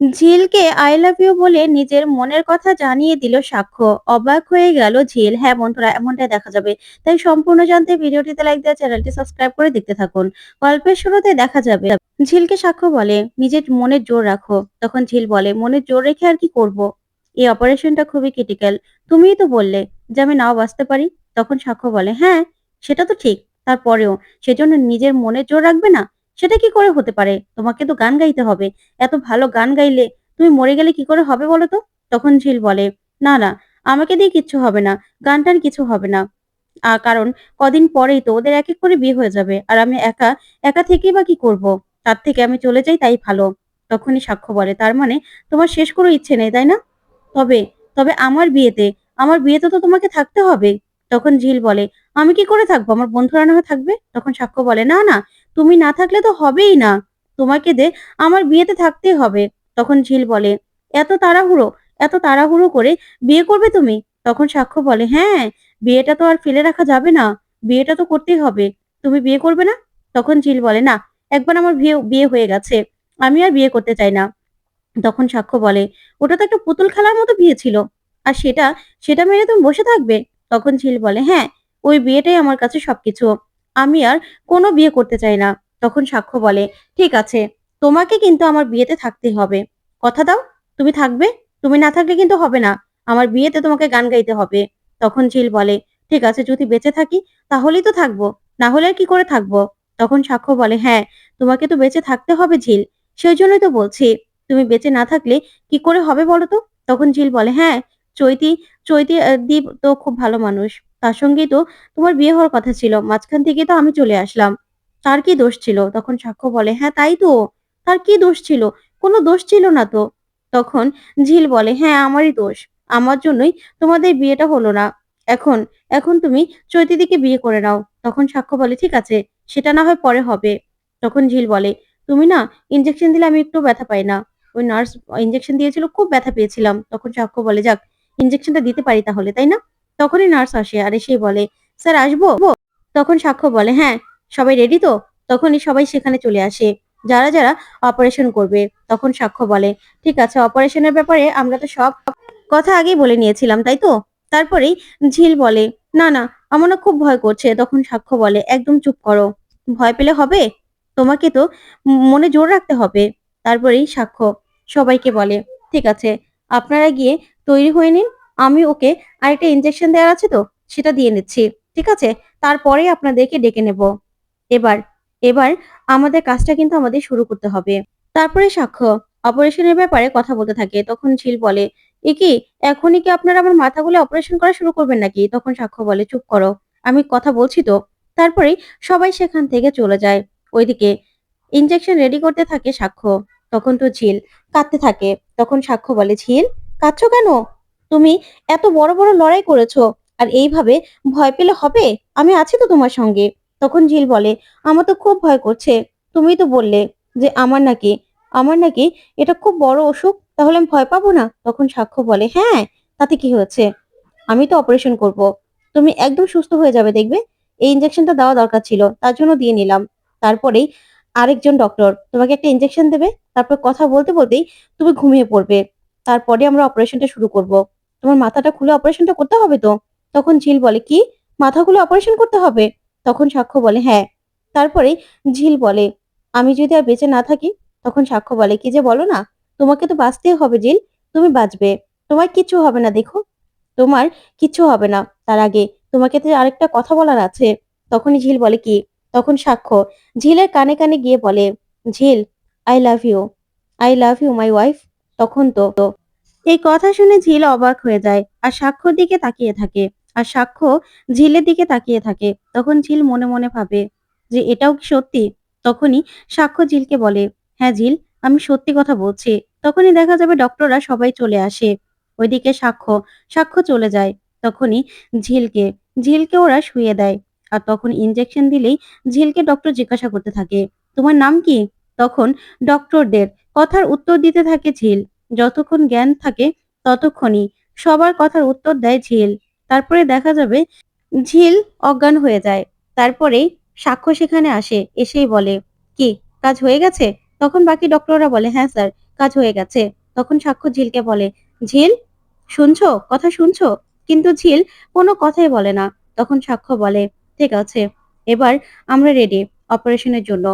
ঝিলকে I love you বলে নিজের মনের কথা জানিয়ে দিল সাক্ষ্য। অবাক হয়ে গেল ঝিল। হ্যাঁ বন্ধুরা, এমনটাই দেখা যাবে। তাই সম্পূর্ণ জানতে ভিডিওটিতে লাইক দিয়ে চ্যানেলটি সাবস্ক্রাইব করে দেখতে থাকুন। গল্পের শুরুতে দেখা যাবে ঝিলকে সাক্ষ্য বলে নিজের মনের জোর রাখো। তখন ঝিল বলে মনের জোর রেখে আর কি করব? এই অপারেশনটা খুবই ক্রিটিক্যাল। তুমিই তো বললে যে আমি নাও বাঁচতে পারি। তখন সাক্ষ্য বলে হ্যাঁ, সেটা তো ঠিক। তারপরেও সেজন্য নিজের মনের জোর রাখবে না? সেটা কি করে হতে পারে? তোমাকে তো গান গাইতে হবে। এত ভালো গান গাইলে তুমি মরে গেলে কি করে হবে বলো তো? তখন ঝিল বলে, "না, না, আমাকে দিয়ে কিচ্ছু হবে না। গান-টান কিছু হবে না। কারণ কদিন পরেই তো ওদের একেক করে বিয়ে হয়ে যাবে। আর আমি একা, একা থেকেই বা কি করব? তার থেকে আমি চলে যাই তাই ভালো।" তখনই সাক্ষ্য বলে, "তার মানে তোমার শেষ কোনো ইচ্ছে নেই, তাই না? তবে, তবে আমার বিয়েতে তো তোমাকে থাকতে হবে।" তখন ঝিল বলে, "আমি কি করে থাকবো? আমার বন্ধুরা না হয় থাকবে?" তখন সাক্ষ্য বলে, "না, না, তুমি না থাকলে তো হবেই না। তোমাকে যে আমার বিয়েতে থাকতেই হবে।" তখন ঝিল বলে, "এত তাড়াহুড়ো, এত তাড়াহুড়ো করে বিয়ে করবে তুমি?" তখন সাক্ষ্য বলে, "হ্যাঁ, বিয়েটা তো আর ফেলে রাখা যাবে না। বিয়েটা তো করতেই হবে। তুমি বিয়ে করবে না?" তখন ঝিল বলে, "না, একবার আমার বিয়ে বিয়ে হয়ে গেছে। আমি আর বিয়ে করতে চাই না।" তখন সাক্ষ্য বলে, "ওটা তো একটা পুতুল খেলার মতো বিয়ে ছিল। আর সেটা মেনে তুমি বসে থাকবে?" তখন ঝিল বলে, "হ্যাঁ, ওই বিয়েটাই আমার কাছে সবকিছু। আমি আর কোনো বিয়ে করতে চাই না।" তখন সাক্ষ্য বলে, "ঠিক আছে, তোমাকে কিন্তু আমার বিয়েতে থাকতেই হবে। কথা দাও, তুমি থাকবে? তুমি না থাকলে কিন্তু হবে না। আমার বিয়েতে তোমাকে গান গাইতে হবে।" তখন ঝিল বলে, "ঠিক আছে, যদি বেঁচে থাকি তাহলেই তো থাকবো। না হলে আর কি করে থাকবো?" তখন সাক্ষ্য বলে, "হ্যাঁ, তোমাকে তো বেঁচে থাকতে হবে ঝিল। সেজন্যই তো বলছি। তুমি বেঁচে না থাকলে কি করে হবে বলো তো?" তখন ঝিল বলে, "হ্যাঁ, চৈতি চৈতি দীপ তো খুব ভালো মানুষ। তার সঙ্গেই তো তোমার বিয়ে হওয়ার কথা ছিল। মাঝখান থেকেই তো আমি চলে আসলাম। তার কি দোষ ছিল?" তখন সাক্ষ্য বলে, "হ্যাঁ, তাই তো। তার কি দোষ ছিল? কোনো দোষ ছিল না তো।" তখন ঝিল বলে, "হ্যাঁ, আমারই দোষ। আমার জন্যই তোমাদের বিয়েটা হলো না। এখন এখন তুমি চৈতিদিকে বিয়ে করে নাও।" তখন সাক্ষ্য বলে, "ঠিক আছে, সেটা না হয় পরে হবে।" তখন ঝিল বলে, "তুমি না ইনজেকশন দিলে আমি একটুও ব্যথা পাই না। ওই নার্স ইনজেকশন দিয়েছিল, খুব ব্যথা পেয়েছিলাম।" তখন সাক্ষ্য বলে, "যাক, ইনজেকশনটা দিতে পারি তাহলে, তাই না?" তখনই নার্স আসে আর এসেই বলে, "স্যার আসবো?" তখন সাক্ষ্য বলে, "হ্যাঁ, সবাই রেডি তো?" তখনই সবাই সেখানে চলে আসে। যারা অপারেশন করবে। তখন সাক্ষ্য বলে, "ঠিক আছে, অপারেশনের ব্যাপারে আমরা তো সব কথা আগেই বলে নিয়েছিলাম, তাই তো?" তারপরেই ঝিল বলে, "না, না, আমার না খুব ভয় করছে।" তখন সাক্ষ্য বলে, "একদম চুপ করো। ভয় পেলে হবে? তোমাকে তো মনে জোর রাখতে হবে।" তারপরেই সাক্ষ্য সবাইকে বলে, "ঠিক আছে, আপনারা গিয়ে তৈরি হয়ে নিন। আমি ওকে আরেকটা ইনজেকশন দেওয়ার আছে তো, সেটা দিয়ে নিচ্ছি। ঠিক আছে? তারপরেই আপনাদেরকে ডেকে নেব। এবার এবার আমাদের কাজটা কিন্তু আমাদের শুরু করতে হবে।" তারপরে সাক্ষ্য অপারেশনের ব্যাপারে কথা বলতে থাকে। তখন ঝিল বলে, "এ কি? এখনই কি আপনারা আমার মাথাগুলো অপারেশন করা শুরু করবেন নাকি?" তখন সাক্ষ্য বলে, "চুপ করো। আমি কথা বলছি তো।" তারপরেই সবাই সেখান থেকে চলে যায়। ওইদিকে ইনজেকশন রেডি করতে থাকে সাক্ষ্য। তখন তো ঝিল কাঁদতে থাকে। তখন সাক্ষ্য বলে, "ঝিল, কাঁদছো কেন? তুমি এত বড়, বড় লড়াই করেছো। আর এইভাবে ভয় পেলে হবে? আমি আছি তো তোমার সঙ্গে।" তখন ঝিল বলে, "আমার তো খুব ভয় করছে। তুমিই তো বললে যে আমার নাকি এটা খুব বড় অসুখ। তাহলে আমি ভয় পাবো না?" তখন সাক্ষ্য বলে, "হ্যাঁ, তাতে কি হয়েছে? আমি তো অপারেশন করব। তুমি একদম সুস্থ হয়ে যাবে দেখবে। এই ইনজেকশনটা দেওয়া দরকার ছিল। তার জন্য দিয়ে নিলাম। তারপরেই আরেকজন ডক্টর তোমাকে একটা ইনজেকশন দেবে। তারপর কথা বলতে, বলতেই তুমি ঘুমিয়ে পড়বে। তারপরে আমরা অপারেশনটা শুরু করব। তোমার মাথাটা খুলে অপারেশনটা করতে হবে তো?" তখন ঝিল বলে, "কি? মাথা খুলে অপারেশন করতে হবে?" তখন সাক্ষ্য বলে, "হ্যাঁ।" তারপরেই ঝিল বলে, "আমি যদি আর বেঁচে না থাকি?" তখন সাক্ষ্য বলে, "কি যে বলো না? তোমাকে তো বাঁচতেই হবে ঝিল। তুমি বাঁচবে। তোমার কিচ্ছু হবে না দেখো। তোমার কিচ্ছু হবে না। তার আগে তোমাকে তো আরেকটা কথা বলার আছে।" তখনই ঝিল বলে, "কি?" তখন সাক্ষ্য ঝিলের কানে, কানে গিয়ে বলে, "Jhil, I love you. I love you my wife." তখন তো এই কথা শুনে ঝিল অবাক হয়ে যায় আর সাক্ষ্যর দিকে তাকিয়ে থাকে। আর সাক্ষ্য ঝিলের দিকে তাকিয়ে থাকে। তখন ঝিল মনে মনে ভাবে যে এটাও কি সত্যি? তখনই সাক্ষ্য ঝিলকে বলে, "হ্যাঁ ঝিল, আমি সত্যি কথা বলছি।" তখনই দেখা যাবে ডক্টররা সবাই চলে আসে। ওইদিকে সাক্ষ্য চলে যায়। তখনই ঝিলকে ঝিলকে ওরা শুইয়ে দেয়। আর তখন ইনজেকশন দিলেই ঝিলকে ডক্টর জিজ্ঞাসা করতে থাকে, "তোমার নাম কি?" তখন ডক্টরদের কথার উত্তর দিতে থাকে ঝিল। যতক্ষণ জ্ঞান থাকে ততক্ষণই সবার কথার উত্তর দেয় ঝিল। তারপরে দেখা যাবে ঝিল অজ্ঞান হয়ে যায়। তারপরেই সাক্ষ্য সেখানে আসে। এসেই বলে, "কি, কাজ হয়ে গেছে?" তখন বাকি ডক্টররা বলে, "হ্যাঁ স্যার, কাজ হয়ে গেছে। তখন সাক্ষ্য ঝিলকে বলে, ঝিল শুনছো, কথা শুনছো? কিন্তু ঝিল কোনো কথাই বলে না। তখন সাক্ষ্য বলে, ঠিক আছে, এবার আমরা রেডি অপারেশনের জন্য।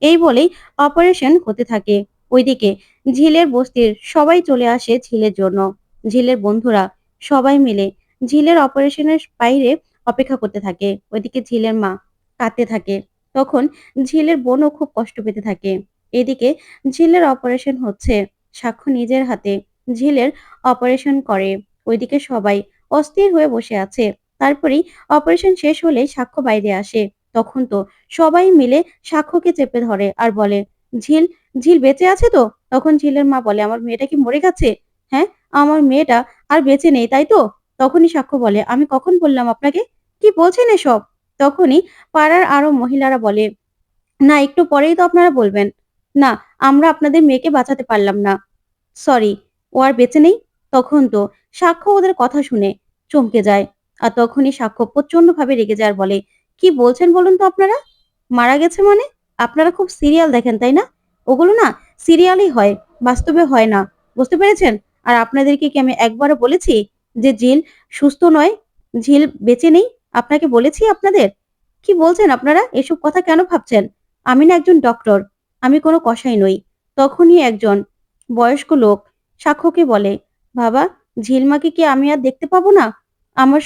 এই বলেই অপারেশন হতে থাকে। ওইদিকে ঝিলের বস্তির সবাই চলে আসে ঝিলের জন্য। ঝিলের বন্ধুরা সবাই মিলে ঝিলের অপারেশনের বাইরে অপেক্ষা করতে থাকে। ওইদিকে ঝিলের মা কাঁদতে থাকে। তখন ঝিলের বোনও খুব কষ্ট পেতে থাকে। এদিকে ঝিলের অপারেশন হচ্ছে। সাক্ষ্য নিজের হাতে ঝিলের অপারেশন করে। ওইদিকে সবাই অস্থির হয়ে বসে আছে। তারপরেই অপারেশন শেষ হলেই সাক্ষ্য বাইরে আসে। তখন তো সবাই মিলে সাক্ষ্যকে চেপে ধরে আর বলে, ঝিল ঝিল বেঁচে আছে তো? তখন ঝিলের মা বলে, আমার মেয়েটা কি মরে গেছে? হ্যাঁ, আমার মেয়েটা আর বেঁচে নেই, তাই তো? তখনই সাক্ষ্য বলে, আমি কখন বললাম আপনাকে? কি বলছেন এসব? তখনই পাড়ার আরো মহিলারা বলে, না, একটু পরেই তো আপনারা বলবেন। না, আমরা আপনাদের মেয়েকে বাঁচাতে পারলাম না। সরি, ও আর বেঁচে নেই। তখন তো সাক্ষ্য ওদের কথা শুনে চমকে যায়। আর তখনই সাক্ষ্য প্রচন্ডভাবে রেগে যায় আর বলে, কি বলছেন বলুন তো আপনারা? মারা গেছে মানে? আপনারা খুব সিরিয়াল দেখেন, তাই না? ওগুলো না সিরিয়ালই হয়, বাস্তবে হয় না। বুঝতে পেরেছেন? আর আপনাদেরকে কি আমি একবারও বলেছি যে ঝিল সুস্থ নয়, ঝিল বেঁচে নেই? আপনাকে বলেছি আপনাদের? কি বলছেন আপনারা? এসব কথা কেন ভাবছেন? আমি না একজন ডক্টর, আমি কোনো কসাই নই। তখনই একজন বয়স্ক লোক সাক্ষ্যকে বলে, বাবা, ঝিলমাকে কি আমি আর দেখতে পাবো না? আমার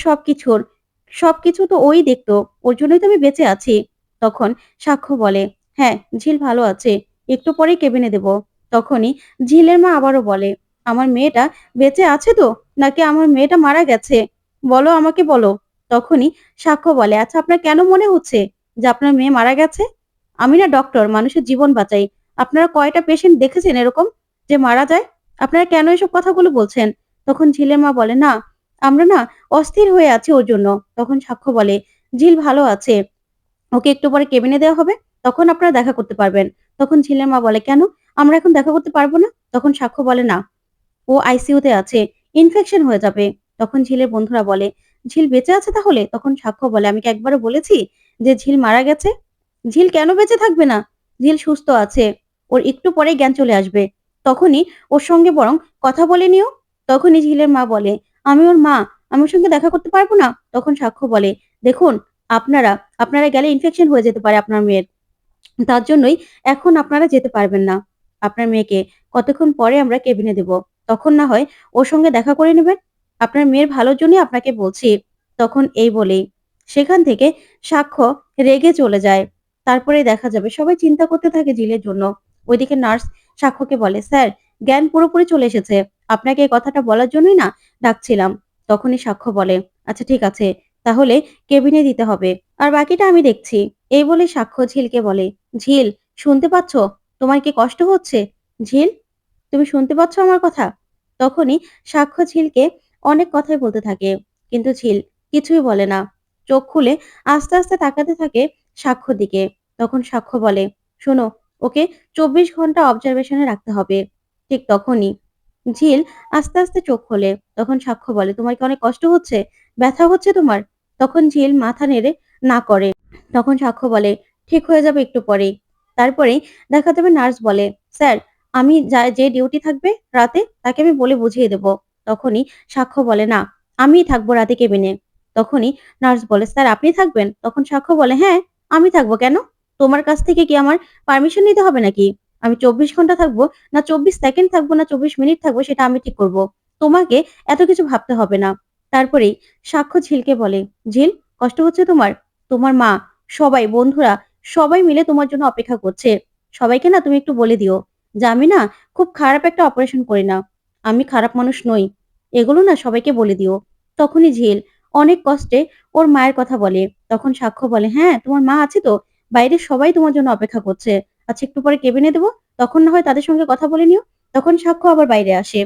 সবকিছু তো ওই দেখতো, ওর জন্যই তো আমি বেঁচে আছি। তখন সাক্ষ্য বলে, হ্যাঁ, ঝিল ভালো আছে, একটু পরেই কেবিনে দেব। তখনই ঝিলের মা আবারও বলে, আমার মেয়েটা বেঁচে আছে তো, নাকি আমার মেয়েটা মারা গেছে? বলো, আমাকে বলো। তখনই সাক্ষ্য বলে, আচ্ছা, আপনার কেন মনে হচ্ছে যে আপনার মেয়ে মারা গেছে? আমি না ডক্টর, মানুষের জীবন বাঁচাই। আপনারা কয়টা পেশেন্ট দেখেছেন এরকম যে মারা যায়? আপনারা কেন এসব কথাগুলো বলছেন? তখন ঝিলের মা বলে, না, আমরা না অস্থির হয়ে আছি ওর জন্য। তখন সাক্ষ্য বলে, ঝিল ভালো আছে, ওকে একটু পরে কেবিনে দেওয়া হবে, তখন আপনারা দেখা করতে পারবেন। তখন ঝিলের মা বলে, কেন? আমরা এখন দেখা করতে পারবো না? তখন সাক্ষ্য বলে, না, ও আইসিইউতে আছে, ইনফেকশন হয়ে যাবে। তখন ঝিলের বন্ধুরা বলে, ঝিল বেঁচে আছে তাহলে? তখন সাক্ষ্য বলে, আমি কি একবারও বলেছি যে ঝিল মারা গেছে? ঝিল কেন বেঁচে থাকবে না? ঝিল সুস্থ আছে। ওর একটু পরেই জ্ঞান চলে আসবে। তখনই ওর সঙ্গে বরং কথা বলে নিও। তখনই ঝিলের মা বলে, আমি ওর মা, আমি ওর সঙ্গে দেখা করতে পারবো না? তখন সাক্ষ্য বলে, দেখুন, আপনারা আপনারা গেলে ইনফেকশন হয়ে যেতে পারে আপনার মেয়ের। তার জন্যই এখন আপনারা যেতে পারবেন না। আপনার মেয়েকে কতক্ষণ পরে আমরা কেবিনে দেব। তখন না হয় ওর সঙ্গে দেখা করে নেবেন। আপনার মেয়ের ভালোর জন্যই আপনাকে বলছি। তখন এই বলেই সেখান থেকে সাক্ষ্য রেগে চলে যায়। তারপরে দেখা যাবে সবাই চিন্তা করতে থাকে ঝিলের জন্য। ওইদিকে নার্স সাক্ষ্যকে বলে, স্যার, জ্ঞান পুরোপুরি চলে এসেছে। আপনাকে এই কথাটা বলার জন্যই না ডাকছিলাম। তখনই সাক্ষ্য বলে, আচ্ছা, ঠিক আছে, তাহলে কেবিনে দিতে হবে। আর বাকিটা আমি দেখছি। এই বলে সাক্ষ্য ঝিলকে বলে, ঝিল, শুনতে পাচ্ছ? তোমার কি কষ্ট হচ্ছে? ঝিল, তুমি শুনতে পাচ্ছ আমার কথা? তখনই সাক্ষ্য ঝিলকে অনেক কথাই বলতে থাকে। কিন্তু ঝিল কিছুই বলে না। চোখ খুলে আস্তে আস্তে তাকাতে থাকে সাক্ষ্যর দিকে। তখন সাক্ষ্য বলে, শোনো, ওকে ২৪ ঘন্টা অবজারভেশনে রাখতে হবে। ঠিক তখনই ঝিল আস্তে আস্তে চোখ খোলে। তখন সাক্ষ্য বলে, তোমার কি অনেক কষ্ট হচ্ছে? ব্যথা হচ্ছে তোমার? তখন ঝিল মাথা নেড়ে না করে। তখন সাক্ষ্য বলে, ঠিক হয়ে যাবে একটু পরেই। তারপরেই দেখা যাবে নার্স বলে, স্যার, আমি যে ডিউটি থাকবে রাতে তাকে আমি বলে বুঝিয়ে দেব। তখনই সাক্ষ্য বলে, না, আমিই থাকবো রাতে কেবিনে। তখনই নার্স বলে, স্যার, আপনি থাকবেন? তখন সাক্ষ্য বলে, হ্যাঁ, আমি থাকবো। কেন? তোমার কাছ থেকে কি আমার পারমিশন নিতে হবে নাকি? আমি ২৪ ঘন্টা থাকবো, না ২৪ সেকেন্ড থাকবো, না ২৪ মিনিট থাকবো, সেটা আমি ঠিক করব। তোমাকে এত কিছু ভাবতে হবে না। তারপরেই সাক্ষ্য ঝিলকে বলে, ঝিল, কষ্ট হচ্ছে তোমার? তোমার মা, সবাই, বন্ধুরা সবাই মিলে তোমার জন্য অপেক্ষা করছে। সবাইকে না তুমি একটু বলে দিও যে আমি না খুব খারাপ একটা অপারেশন করি না। আমি খারাপ মানুষ নই। এগুলো না সবাইকে বলে দিও। তখনই ঝিল অনেক কষ্টে ওর মায়ের কথা বলে। তখন সাক্ষ্য বলে, হ্যাঁ, তোমার মা আছে তো? বাইরে সবাই তোমার জন্য অপেক্ষা করছে। আচ্ছা, একটু পরে কেবিনে দেব। তখন না হয় তাদের সঙ্গে কথা বলে নিও। তখন সাক্ষ্য আবার বাইরে আসে।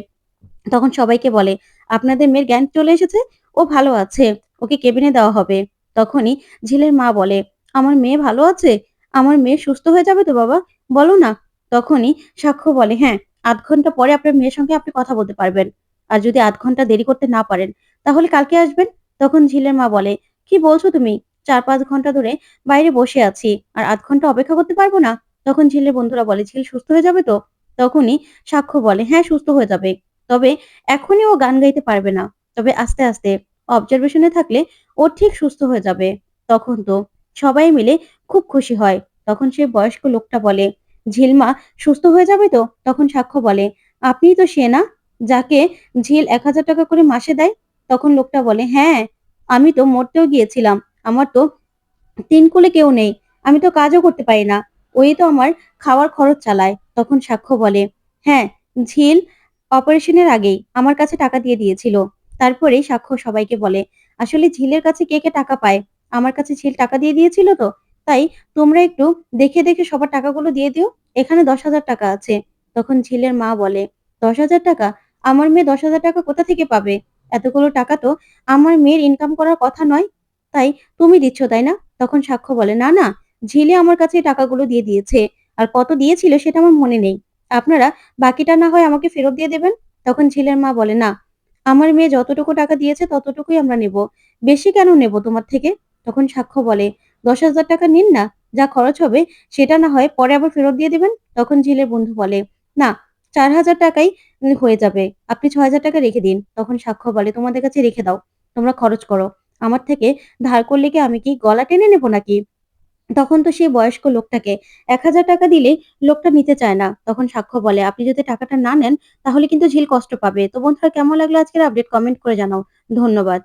তখন সবাইকে বলে, আপনাদের মেয়ের জ্ঞান চলে এসেছে, ও ভালো আছে, ওকে কেবিনে দেওয়া হবে। তখনই ঝিলের মা বলে, আমার মেয়ে ভালো আছে? আমার মেয়ে সুস্থ হয়ে যাবে তো বাবা? বলো না। তখনই সাক্ষ্য বলে, হ্যাঁ, ৮ ঘন্টা পরে আপনার মেয়ের সঙ্গে আপনি কথা বলতে পারবেন। আর যদি ৮ ঘন্টা দেরি করতে না পারেন, তাহলে কালকে আসবেন। তখন ঝিলের মা বলে, কি বলছো তুমি? ৪-৫ ঘন্টা ধরে বাইরে বসে আছি, আর ৮ ঘন্টা অপেক্ষা করতে পারবো না? তখন ঝিলের বন্ধুরা বলে, ঝিল সুস্থ হয়ে যাবে তো? তখনই সাক্ষ্য বলে, "হ্যাঁ, সুস্থ হয়ে যাবে। তবে এখনই ও গান গাইতে পারবে না। তবে আস্তে, আস্তে অবজারভেশন এ থাকলে ও ঠিক সুস্থ হয়ে যাবে।" তখন তো সবাই মিলে খুব খুশি হয়। তখন সেই বয়স্ক লোকটা বলে, "ঝিলমা সুস্থ হয়ে যাবে তো?" তখন সাক্ষ্য বলে, "আপনিই তো সে না? যাকে ঝিল ৳১,০০০ করে মাসে দেয়?" তখন লোকটা বলে, "হ্যাঁ, আমি তো মরতেও গিয়েছিলাম। আমার তো ৩ কোলে কেউ নেই। আমি তো কাজও করতে পারি না। ওই তো আমার খাওয়ার খরচ চালায়।" তখন সাক্ষ্য বলে, "হ্যাঁ, ঝিল অপারেশনের আগেই আমার কাছে টাকা দিয়ে দিয়েছিল।" তারপরেই সাক্ষ্য সবাইকে বলে, "আসলে ঝিলের কাছে কে, কে টাকা পায়? আমার কাছে ঝিল টাকা দিয়ে দিয়েছিল তো। তাই তোমরা একটু দেখে, দেখে সবার টাকাগুলো দিয়ে দিও। এখানে ৳১০,০০০ আছে।" তখন ঝিলের মা বলে, "১০,০০০ আমার মেয়ে ৳১০,০০০ কোথা থেকে পাবে? এতগুলো টাকা তো আমার মেয়ের ইনকাম করার কথা নয়। তাই তুমি দিচ্ছ, তাই না?" তখন সাক্ষ্য বলে, "না, না, ঝিলে আমার কাছে এই টাকাগুলো দিয়ে দিয়েছে। আর কত দিয়েছিল সেটা আমার মনে নেই। আপনারা বাকিটা না হয় আমাকে ফেরত দিয়ে দেবেন?" তখন ঝিলের মা বলে, "না, আমার মেয়ে যতটুকু টাকা দিয়েছে ততটুকুই আমরা নেব। বেশি কেন নেব তোমার থেকে?" তখন সাক্ষ্য বলে, ৳১০,০০০ নিন না। যা খরচ হবে সেটা না হয় পরে আবার ফেরত দিয়ে দিবেন।" তখন ঝিলের বন্ধু বলে, "না, ৳৪,০০০ ই হয়ে যাবে। আপনি ৳৬,০০০ রেখে দিন।" তখন সাক্ষ্য বলে, "তোমাদের কাছে রেখে দাও। তোমরা খরচ করো। আমার থেকে ধার করলে কি আমি কি গলা টেনে নেব নাকি?" তখন তো সেই বয়স্ক লোকটাকে ৳১,০০০ দিলেই লোকটা নিতে চায় না। তখন সাক্ষ্য বলে, "আপনি যদি টাকাটা না নেন তাহলে কিন্তু ঝিল কষ্ট পাবে।" তো বন্ধুরা, কেমন লাগলো আজকের আপডেট? কমেন্ট করে জানাও। ধন্যবাদ।